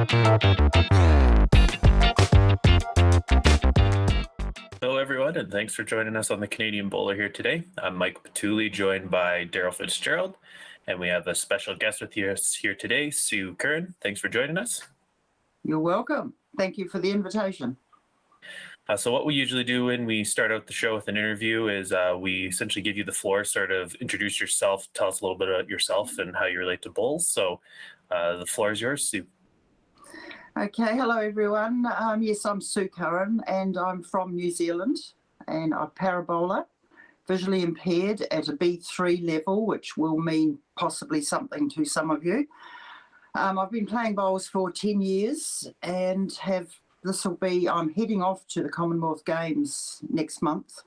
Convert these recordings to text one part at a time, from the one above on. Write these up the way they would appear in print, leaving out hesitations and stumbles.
Hello, everyone, and thanks for joining us on the Canadian Bowler here today. I'm Mike Patuli, joined by Daryl Fitzgerald, and we have a special guest with us here today, Sue Curran. Thanks for joining us. You're welcome. Thank you for the invitation. So what we usually do when we start out the show with an interview is we essentially give you the floor, sort of introduce yourself, tell us a little bit about yourself and how you relate to bowls. So the floor is yours, Sue. Okay, hello everyone. Yes, I'm Sue Curran and I'm from New Zealand and I'm a parabola, visually impaired at a B3 level, which will mean possibly something to some of you. I've been playing bowls for 10 years and I'm heading off to the Commonwealth Games next month.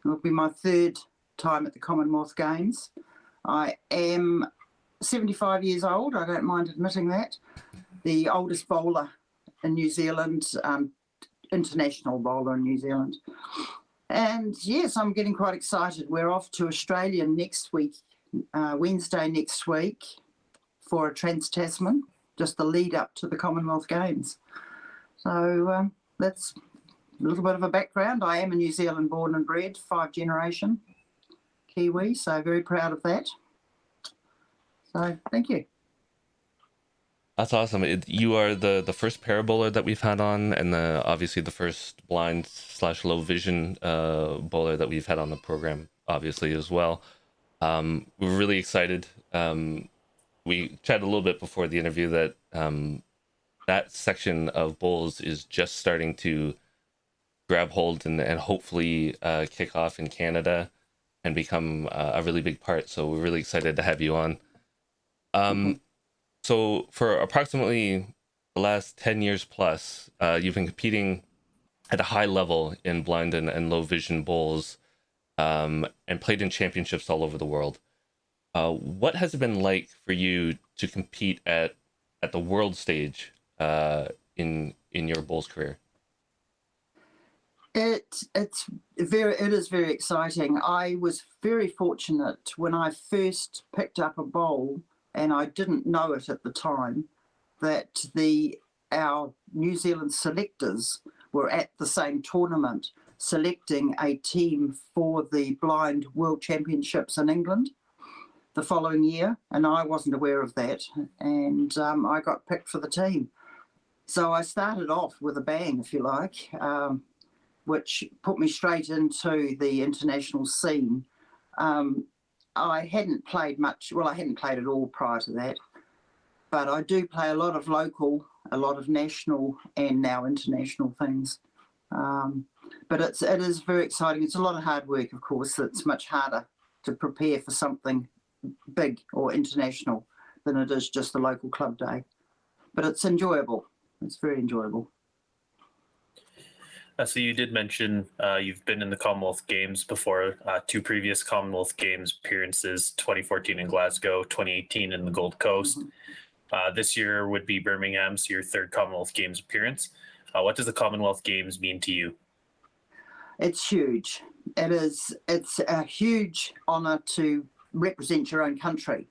It'll be my third time at the Commonwealth Games. I am 75 years old, I don't mind admitting that. The oldest bowler in New Zealand, international bowler in New Zealand. And yes, I'm getting quite excited. We're off to Australia next week, Wednesday next week, for a Trans-Tasman, just the lead up to the Commonwealth Games. So that's a little bit of a background. I am a New Zealand born and bred, 5th generation Kiwi, so very proud of that. So thank you. That's awesome. You are the first parabola that we've had on, and obviously the first blind/low vision bowler that we've had on the program, obviously, as well. We're really excited. We chatted a little bit before the interview that that section of bowls is just starting to grab hold and hopefully kick off in Canada and become a really big part. So we're really excited to have you on. So for approximately the last 10 years plus, you've been competing at a high level in blind and low vision bowls and played in championships all over the world. What has it been like for you to compete at the world stage in your bowls career? It is very exciting. I was very fortunate when I first picked up a bowl, and I didn't know it at the time, that our New Zealand selectors were at the same tournament selecting a team for the Blind World Championships in England the following year, and I wasn't aware of that, and I got picked for the team. So I started off with a bang, if you like, which put me straight into the international scene. I hadn't played much, I hadn't played at all prior to that, but I do play a lot of local, a lot of national, and now international things. But it is very exciting. It's a lot of hard work, of course. It's much harder to prepare for something big or international than it is just the local club day. But it's enjoyable. It's very enjoyable. So you did mention you've been in the Commonwealth Games before, 2 previous Commonwealth Games appearances, 2014 in Glasgow, 2018 in the Gold Coast. Mm-hmm. This year would be Birmingham, so your 3rd Commonwealth Games appearance. What does the Commonwealth Games mean to you? It's huge. It's a huge honour to represent your own country.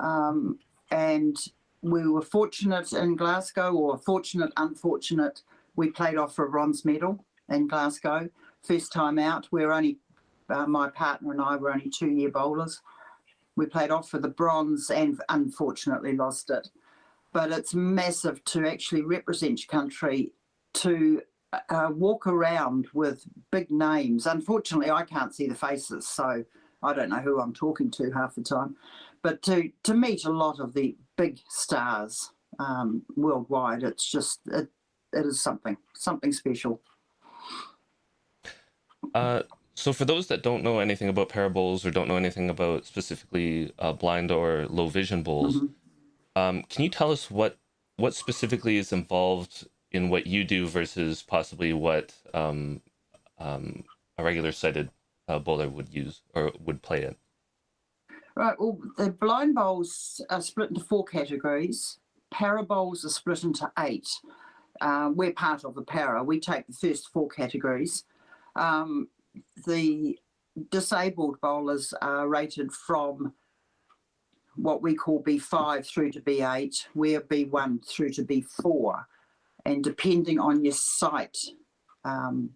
And we were fortunate in Glasgow, or fortunate, unfortunate, we played off for a bronze medal in Glasgow. First time out, my partner and I were only 2-year bowlers. We played off for the bronze and unfortunately lost it. But it's massive to actually represent your country, to walk around with big names. Unfortunately, I can't see the faces, so I don't know who I'm talking to half the time. But to meet a lot of the big stars worldwide, it's just... It is something special. So for those that don't know anything about parabols or don't know anything about specifically blind or low vision bowls, mm-hmm. Can you tell us what specifically is involved in what you do versus possibly what a regular sighted bowler would use or would play in? Right, well, the blind bowls are split into 4 categories. Parabols are split into 8. We're part of the para. We take the first 4 categories. The disabled bowlers are rated from what we call B5 through to B8. We're B1 through to B4. And depending on your sight, B1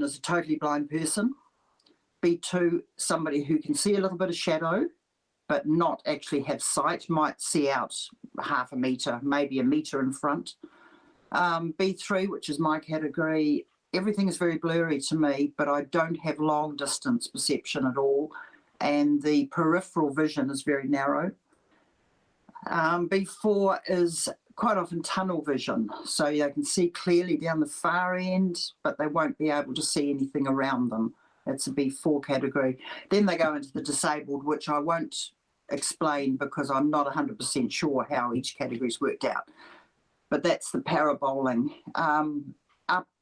is a totally blind person. B2, somebody who can see a little bit of shadow, but not actually have sight, might see out half a metre, maybe a metre in front. B3, which is my category, everything is very blurry to me, but I don't have long distance perception at all, and the peripheral vision is very narrow. B4 is quite often tunnel vision, so they can see clearly down the far end, but they won't be able to see anything around them. It's a B4 category. Then they go into the disabled, which I won't explain because I'm not 100% sure how each category's worked out. But that's the paraboling. From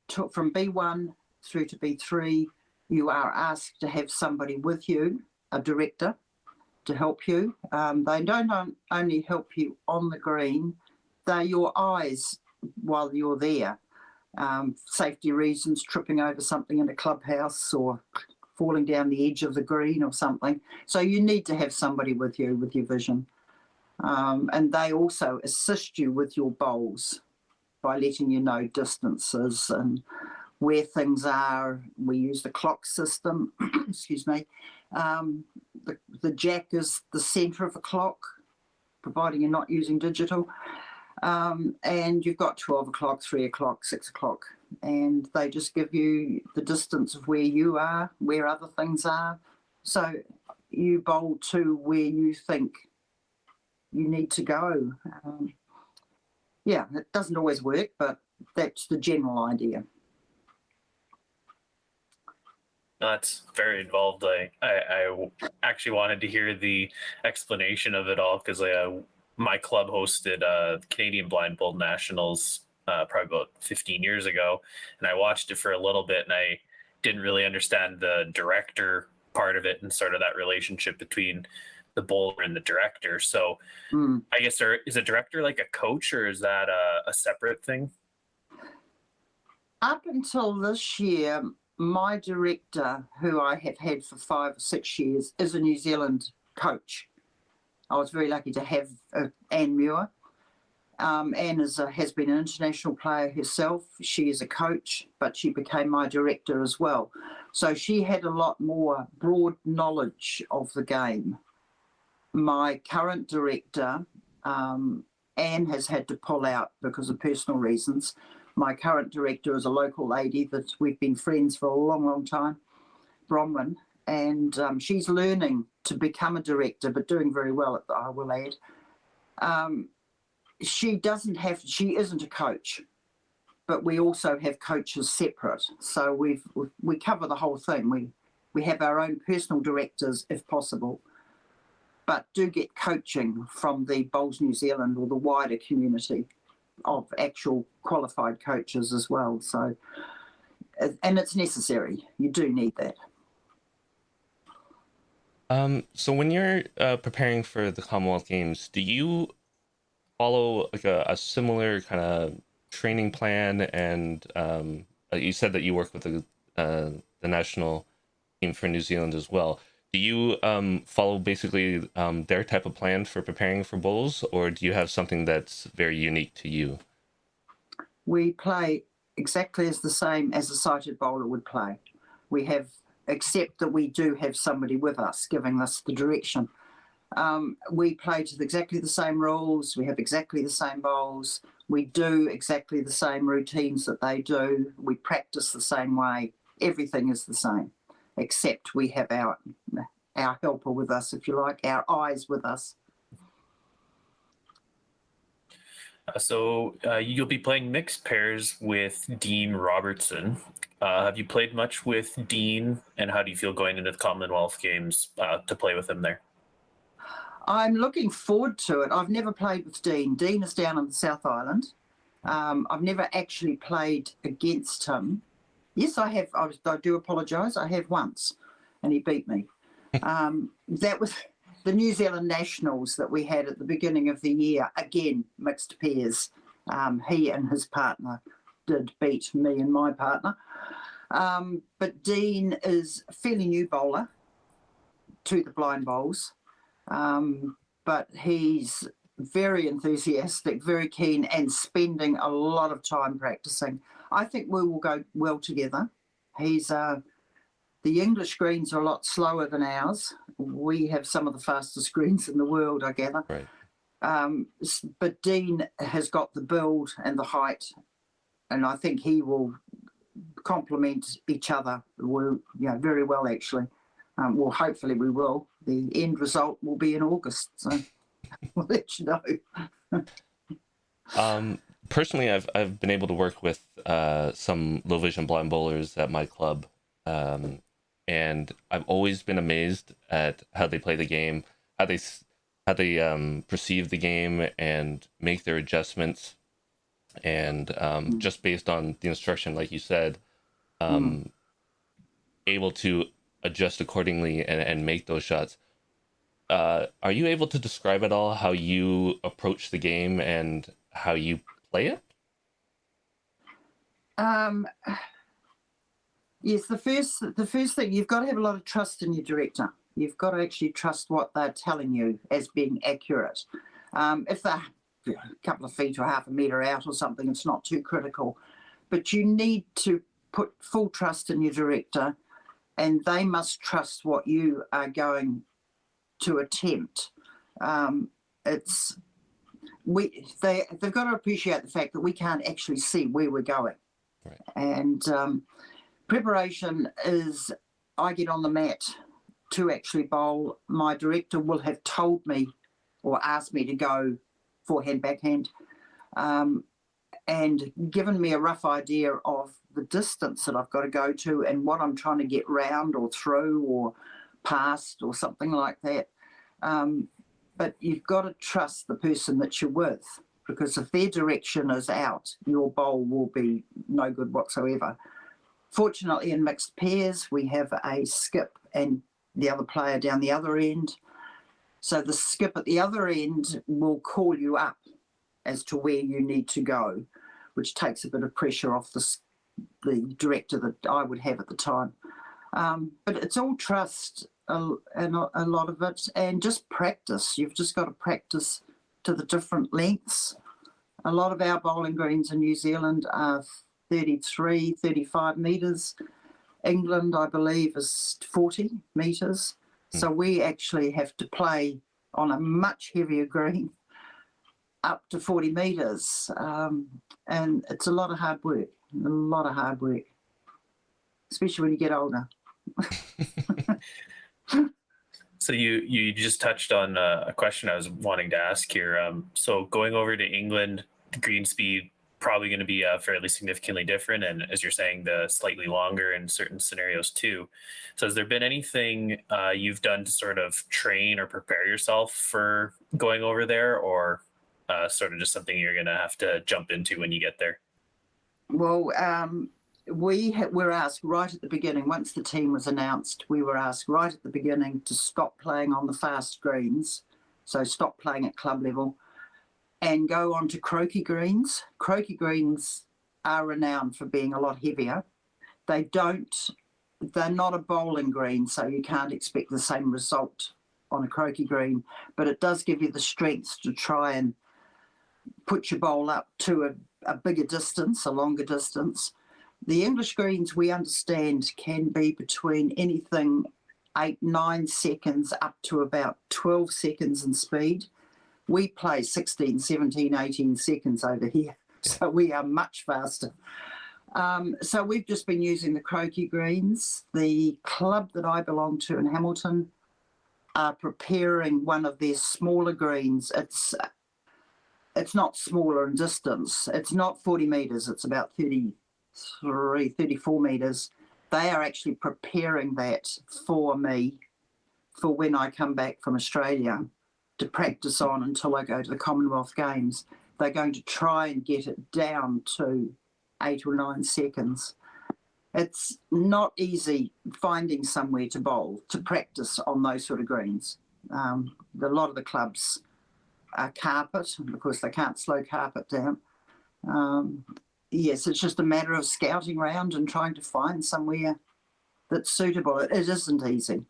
B1 through to B3, you are asked to have somebody with you, a director, to help you. They don't only help you on the green, they're your eyes while you're there. Safety reasons, tripping over something in a clubhouse or falling down the edge of the green or something. So you need to have somebody with you with your vision. And they also assist you with your bowls by letting you know distances and where things are. We use the clock system, excuse me. The jack is the centre of the clock, providing you're not using digital. And you've got 12 o'clock, 3 o'clock, 6 o'clock, and they just give you the distance of where you are, where other things are. So you bowl to where you think you need to go. Yeah, it doesn't always work, but that's the general idea. That's very involved. I actually wanted to hear the explanation of it all because my club hosted Canadian Blind Bull Nationals probably about 15 years ago, and I watched it for a little bit, and I didn't really understand the director part of it and sort of that relationship between the bowler and the director. So I guess is a director like a coach, or is that a separate thing? Up until this year, my director, who I have had for 5 or 6 years, is a New Zealand coach. I was very lucky to have Anne Muir. Anne has been an international player herself. She is a coach, but she became my director as well. So she had a lot more broad knowledge of the game. My current director, Anne has had to pull out because of personal reasons. My current director is a local lady that we've been friends for a long, long time, Bronwyn, and she's learning to become a director, but doing very well, I will add. She isn't a coach, but we also have coaches separate. So we cover the whole thing. We have our own personal directors if possible, but do get coaching from the Bowls New Zealand or the wider community of actual qualified coaches as well. So, and it's necessary. You do need that. So when you're preparing for the Commonwealth Games, do you follow like a similar kind of training plan? And you said that you work with the national team for New Zealand as well. Do you follow basically their type of plan for preparing for bowls, or do you have something that's very unique to you? We play exactly as the same as a sighted bowler would play. We have, except that we do have somebody with us giving us the direction. We play to exactly the same rules. We have exactly the same bowls. We do exactly the same routines that they do. We practice the same way. Everything is the same, except we have our helper with us, if you like, our eyes with us. So you'll be playing mixed pairs with Dean Robertson. Have you played much with Dean, and how do you feel going into the Commonwealth Games to play with him there? I'm looking forward to it. I've never played with Dean. Dean is down on the South Island. I've never actually played against him. Yes, I have. I do apologise. I have once, and he beat me. That was the New Zealand Nationals that we had at the beginning of the year. Again, mixed pairs. He and his partner did beat me and my partner. But Dean is a fairly new bowler to the blind bowls. But he's very enthusiastic, very keen, and spending a lot of time practicing. I think we will go well together. He's the English greens are a lot slower than ours. We have some of the fastest greens in the world, I gather. Right. But Dean has got the build and the height, and I think he will complement each other very well, actually. Well, hopefully we will. The end result will be in August, so we'll let you know. Personally, I've been able to work with some low vision blind bowlers at my club, and I've always been amazed at how they play the game, how they perceive the game and make their adjustments, and just based on the instruction, like you said, able to adjust accordingly and make those shots. Are you able to describe at all how you approach the game and how you play it? Yes, the first thing, you've got to have a lot of trust in your director. You've got to actually trust what they're telling you as being accurate. If they're a couple of feet or half a metre out or something, it's not too critical. But you need to put full trust in your director, and they must trust what you are going to attempt. They've got to appreciate the fact that we can't actually see where we're going. Right. And preparation is, I get on the mat to actually bowl. My director will have told me or asked me to go forehand, backhand, and given me a rough idea of the distance that I've got to go to and what I'm trying to get round or through or past or something like that. But you've got to trust the person that you're with, because if their direction is out, your bowl will be no good whatsoever. Fortunately, in mixed pairs, we have a skip and the other player down the other end. So the skip at the other end will call you up as to where you need to go, which takes a bit of pressure off the director that I would have at the time. But it's all trust, and a lot of it, and just practice. You've just got to practice to the different lengths. A lot of our bowling greens in New Zealand are 33, 35 metres. England, I believe, is 40 metres. So we actually have to play on a much heavier green up to 40 metres. And it's a lot of hard work, especially when you get older. So you just touched on a question I was wanting to ask here. So going over to England, the green speed probably going to be fairly significantly different, and as you're saying, the slightly longer in certain scenarios too. So has there been anything you've done to sort of train or prepare yourself for going over there, or sort of just something you're going to have to jump into when you get there? Well, we were asked right at the beginning, once the team was announced, we were asked right at the beginning to stop playing on the fast greens, so stop playing at club level, and go on to croquet greens. Croquet greens are renowned for being a lot heavier. They're not a bowling green, so you can't expect the same result on a croquet green, but it does give you the strength to try and put your bowl up to a bigger distance, a longer distance. The English greens, we understand, can be between anything 8-9 seconds up to about 12 seconds in speed. We play 16, 17, 18 seconds over here, so we are much faster. So we've just been using the croquet greens. The club that I belong to in Hamilton are preparing one of their smaller greens. It's not smaller in distance. It's not 40 metres. It's about 33, 34 metres. They are actually preparing that for me for when I come back from Australia to practice on until I go to the Commonwealth Games. They're going to try and get it down to 8 or 9 seconds. It's not easy finding somewhere to bowl, to practice on those sort of greens. A lot of the clubs are carpet, and of course they can't slow carpet down. Yes, it's just a matter of scouting around and trying to find somewhere that's suitable. It isn't easy.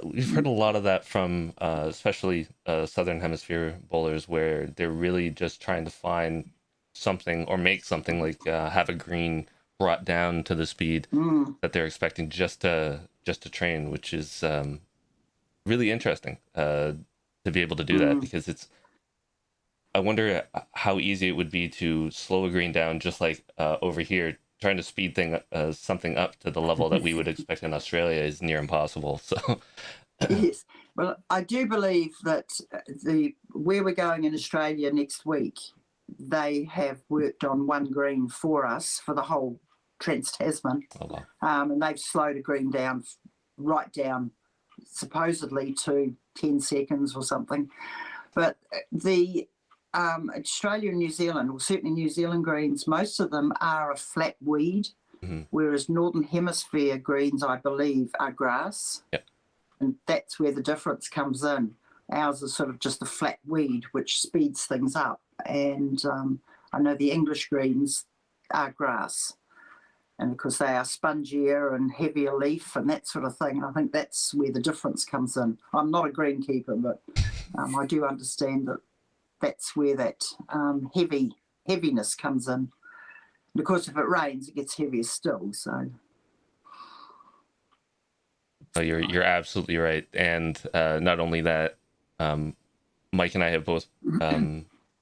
we've heard a lot of that from especially Southern Hemisphere bowlers, where they're really just trying to find something or make something like have a green brought down to the speed that they're expecting just to train, which is really interesting to be able to do that, because I wonder how easy it would be to slow a green down, just like over here, trying to speed something up to the level that we would expect in Australia is near impossible. So Yes. Well, I do believe that where we're going in Australia next week, they have worked on one green for us for the whole Trans-Tasman. oh, wow. And they've slowed a green down right down supposedly to 10 seconds or something. But the Australia and New Zealand, or certainly New Zealand greens, most of them are a flat weed, whereas Northern Hemisphere greens, I believe, are grass. Yep. And that's where the difference comes in. Ours is sort of just a flat weed, which speeds things up. And I know the English greens are grass. And because they are spongier and heavier leaf and that sort of thing, I think that's where the difference comes in. I'm not a greenkeeper, but I do understand that that's where that heaviness comes in. And of course, if it rains, it gets heavier still. So, oh, you're absolutely right. And not only that, Mike and I have both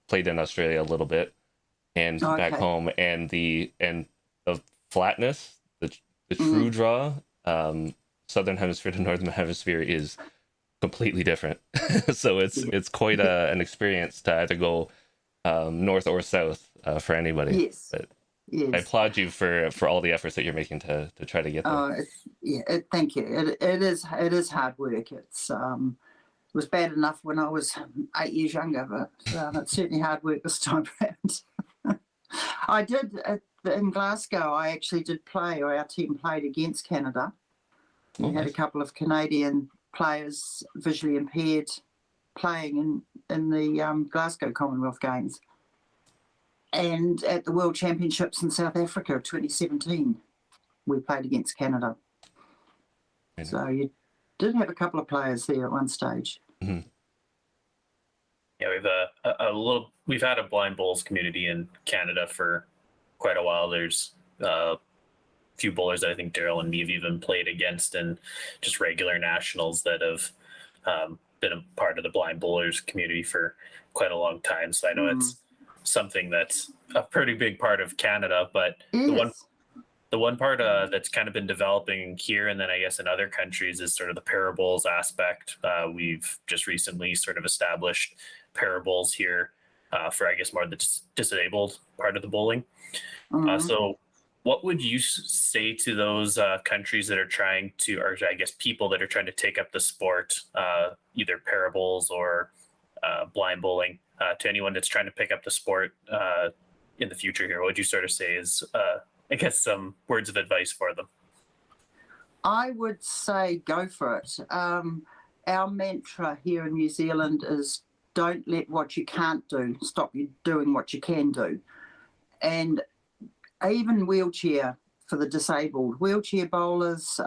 played in Australia a little bit and back home, and the flatness, the true draw, Southern Hemisphere to Northern Hemisphere is completely different. So it's quite an experience to either go north or south for anybody. yes. But Yes. I applaud you for all the efforts that you're making to try to get there. Thank you. It is hard work. It was bad enough when I was 8 years younger, but it's certainly hard work this time around. I did in Glasgow. I actually did play, or our team played against Canada. We had a couple of Canadian players visually impaired playing in the Glasgow Commonwealth Games. And at the World Championships in South Africa 2017, we played against Canada. So you did have a couple of players there at one stage. Yeah, we've had a blind bowls community in Canada for quite a while. There's a few bowlers that I think Daryl and me have even played against, and just regular nationals that have been a part of the blind bowlers community for quite a long time. So I know it's something that's a pretty big part of Canada, but the one part that's kind of been developing here, and then I guess in other countries, is sort of the parables aspect. We've just recently sort of established parables here for, I guess, more the disabled part of the bowling. So what would you say to those countries that are trying to, or I guess people that are trying to take up the sport, either parables or blind bowling, to anyone that's trying to pick up the sport in the future here? What would you sort of say is, I guess, some words of advice for them? I would say go for it. Our mantra here in New Zealand is don't let what you can't do stop you doing what you can do. And even wheelchair for the disabled, wheelchair bowlers,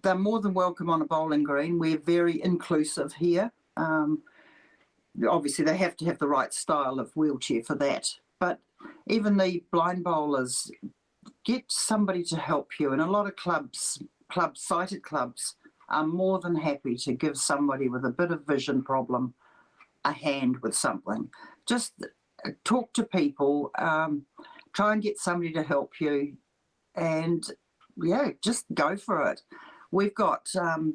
they're more than welcome on a bowling green. We're very inclusive here. Obviously, they have to have the right style of wheelchair for that. But even the blind bowlers, get somebody to help you. And a lot of clubs, sighted clubs, are more than happy to give somebody with a bit of vision problem a hand with something. Just talk to people, try and get somebody to help you, and just go for it. We've got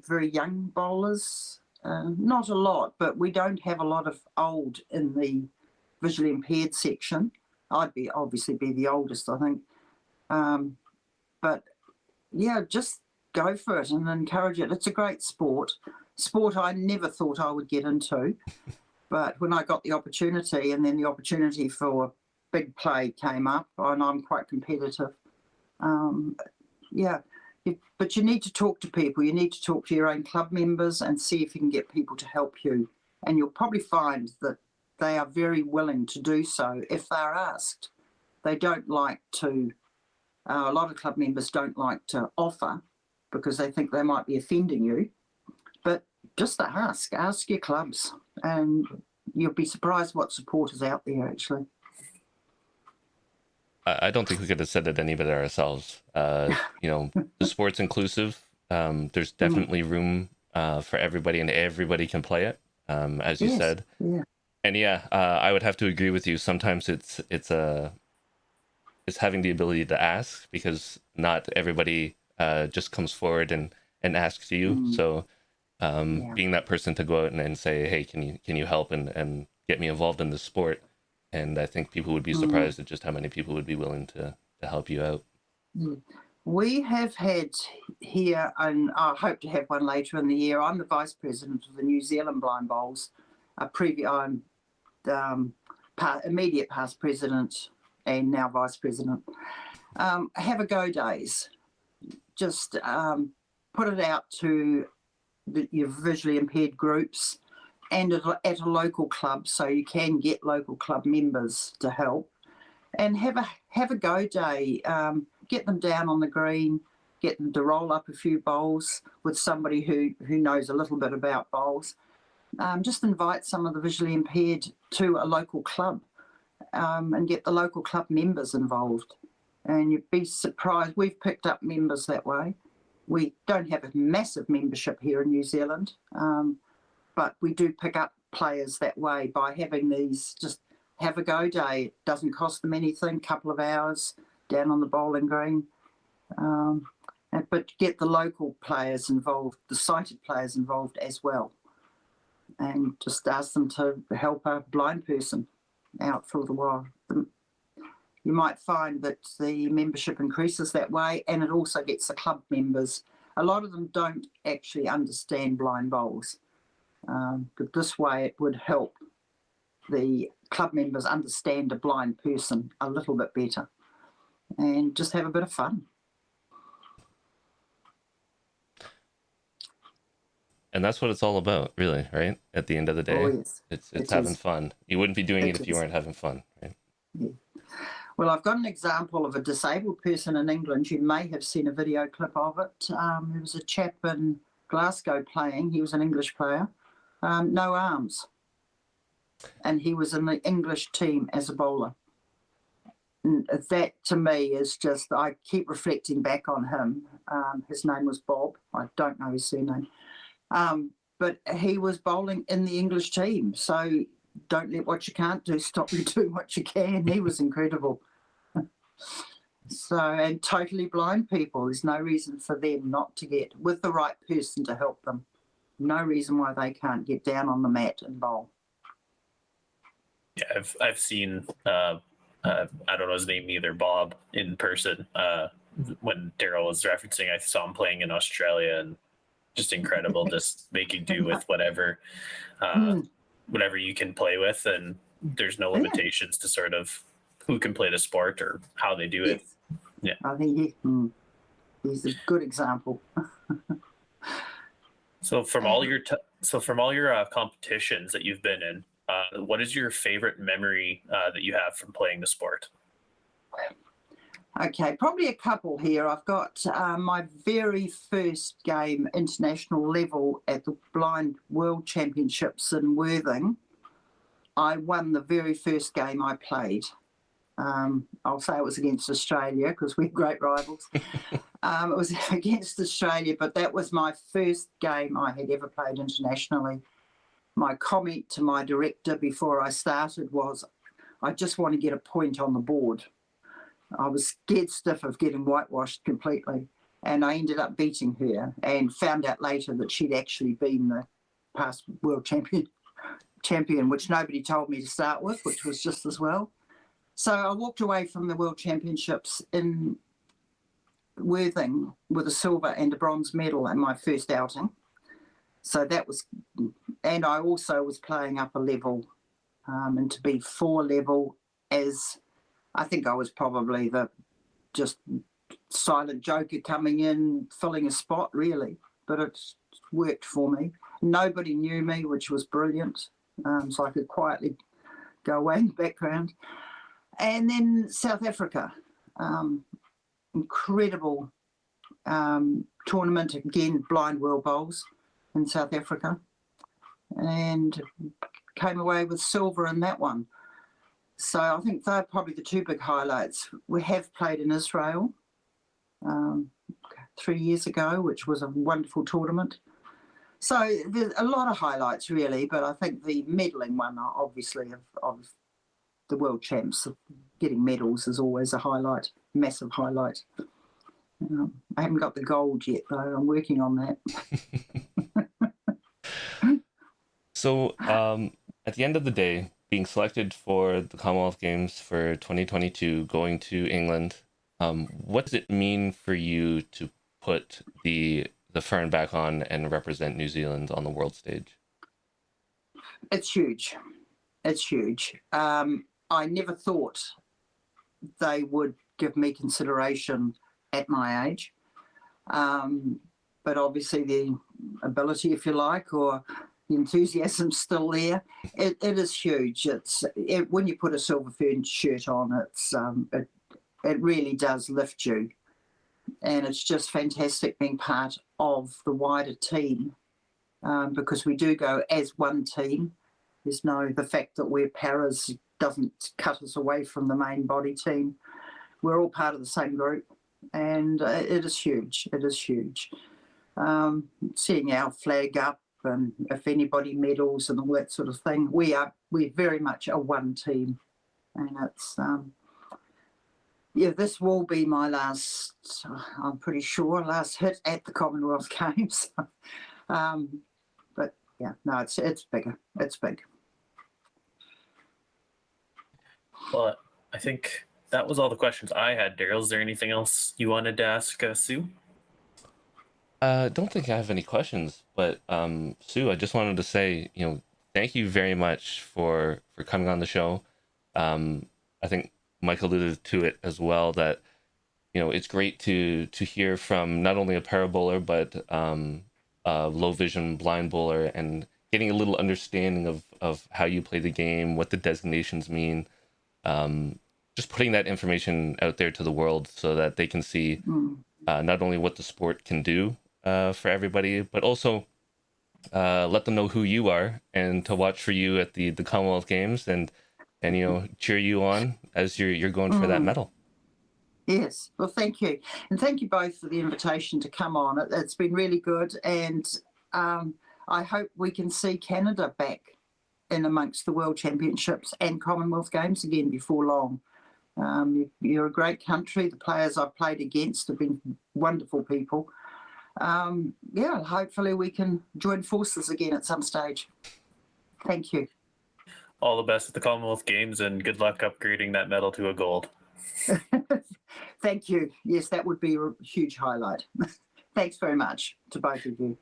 very young bowlers, not a lot, but we don't have a lot of old in the visually impaired section. I'd obviously be the oldest, I think. But just go for it and encourage it. It's a great sport I never thought I would get into. But when I got the opportunity, and then the opportunity for big play came up, and I'm quite competitive. But you need to talk to people. You need to talk to your own club members and see if you can get people to help you. And you'll probably find that they are very willing to do so if they're asked. They don't like to, a lot of club members don't like to offer, because they think they might be offending you. But just ask your clubs, and you'll be surprised what support is out there, actually. I don't think we could have said it any better ourselves. You know, the sport's inclusive. There's definitely room for everybody, and everybody can play it, as you said. Yeah. And I would have to agree with you. Sometimes it's having the ability to ask, because not everybody just comes forward and asks you. So being that person to go out and say, hey, can you help and get me involved in this sport? And I think people would be surprised at just how many people would be willing to help you out. We have had here, and I hope to have one later in the year. I'm the vice president of the New Zealand Blind Bowls. I'm immediate past president and now vice president. Have a go days. Just put it out to your visually impaired groups and at a local club, so you can get local club members to help, and have a go day. Get them down on the green, get them to roll up a few bowls with somebody who knows a little bit about bowls. Just invite some of the visually impaired to a local club, and get the local club members involved. And you'd be surprised. We've picked up members that way. We don't have a massive membership here in New Zealand, but we do pick up players that way by having these. Just have a go day. It doesn't cost them anything, couple of hours down on the bowling green. But get the local players involved, the sighted players involved as well. And just ask them to help a blind person out for a little while. You might find that the membership increases that way, and it also gets the club members. A lot of them don't actually understand blind bowls. But this way it would help the club members understand a blind person a little bit better, and just have a bit of fun. And that's what it's all about, really, right? At the end of the day, yes. It's having fun. You wouldn't be doing it if you weren't having fun, right? Yeah. Well, I've got an example of a disabled person in England. You may have seen a video clip of it. There was a chap in Glasgow playing. He was an English player, no arms. And he was in the English team as a bowler. And that, to me, is just, I keep reflecting back on him. His name was Bob. I don't know his surname. But he was bowling in the English team. So don't let what you can't do stop you doing what you can. He was incredible. So, and totally blind people, there's no reason for them not to get, with the right person to help them, no reason why they can't get down on the mat and bowl. Yeah, I've seen, I don't know his name either, Bob, in person. When Daryl was referencing, I saw him playing in Australia, and just incredible, just making do with whatever you can play with, and there's no limitations to sort of who can play the sport or how they do it. Yes. Yeah, I think he's a good example. So from all your competitions that you've been in, what is your favorite memory that you have from playing the sport? Okay, probably a couple here. I've got my very first game, international level, at the Blind World Championships in Worthing. I won the very first game I played. I'll say it was against Australia because we're great rivals. It was against Australia, but that was my first game I had ever played internationally. My comment to my director before I started was, I just want to get a point on the board. I was scared stiff of getting whitewashed completely, and I ended up beating her and found out later that she'd actually been the past world champion, which nobody told me to start with, which was just as well. So I walked away from the World Championships in Worthing with a silver and a bronze medal in my first outing. So that was, and I also was playing up a level, and to be 4 level, as I think I was probably the just silent joker coming in, filling a spot really, but it worked for me. Nobody knew me, which was brilliant, so I could quietly go away in the background. And then South Africa, incredible tournament, again, Blind World Bowls in South Africa, and came away with silver in that one. So I think they're probably the two big highlights. We have played in Israel 3 years ago, which was a wonderful tournament. So there's a lot of highlights, really, but I think the medalling one, obviously, of the world champs, getting medals is always a highlight, massive highlight. I haven't got the gold yet, though. I'm working on that. So at the end of the day, being selected for the Commonwealth Games for 2022, going to England, what does it mean for you to put the fern back on and represent New Zealand on the world stage? It's huge. It's huge. I never thought they would give me consideration at my age. But obviously the ability, if you like, or the enthusiasm's still there. It is huge. When you put a silver fern shirt on, it really does lift you. And it's just fantastic being part of the wider team, because we do go as one team. The fact that we're paras doesn't cut us away from the main body team. We're all part of the same group, and it is huge. It is huge. Seeing our flag up, and if anybody medals and all that sort of thing, we're very much a one team, and it's this will be my last, I'm pretty sure, last hit at the Commonwealth Games. But yeah, no, it's bigger. It's big. Well, I think that was all the questions I had, Daryl. Is there anything else you wanted to ask Sue? I don't think I have any questions, but Sue, I just wanted to say, thank you very much for coming on the show. I think Mike alluded to it as well, that it's great to hear from not only a para bowler but a low vision blind bowler, and getting a little understanding of how you play the game, what the designations mean. Just putting that information out there to the world so that they can see not only what the sport can do for everybody, but also let them know who you are, and to watch for you at the Commonwealth Games, and cheer you on as you're going for that medal. Yes, well, thank you, and thank you both for the invitation to come on. It's been really good, and I hope we can see Canada back in amongst the World Championships and Commonwealth Games again before long. You're a great country. The players I've played against have been wonderful people. Hopefully we can join forces again at some stage. Thank you. All the best at the Commonwealth Games, and good luck upgrading that medal to a gold. Thank you. Yes, that would be a huge highlight. Thanks very much to both of you.